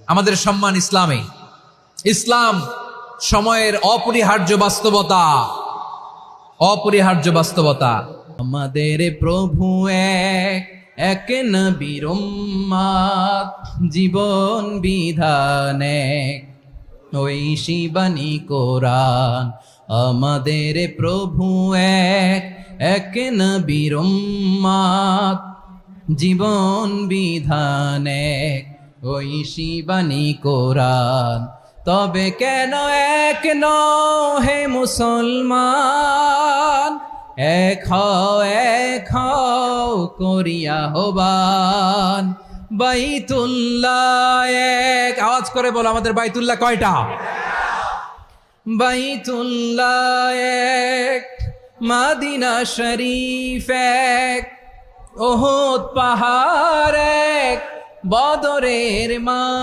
আমাদের সম্মান ইসলামে। ইসলাম সময়ের অপরিহার্য বাস্তবতা, অপরিহার্য বাস্তবতা। আমাদের প্রভু এক, এক নবীর উম্মত, জীবন বিধান এক, ঐশী বাণী কোরআন। আমাদের প্রভু এক, এক নবীর উম্মত, জীবন বিধান এক, ঐশী বাণী কোরআন। তবে কেন এক নও হে মুসলমান, এক হও করিয়া হবান। বাইতুল্লাহ এক, আওয়াজ করে বলো আমাদের বাইতুল্লাহ কয়টা? বাইতুল্লাহ এক, মদিনা শরীফ এক, ওহুদ পাহাড় এক, বদরের মা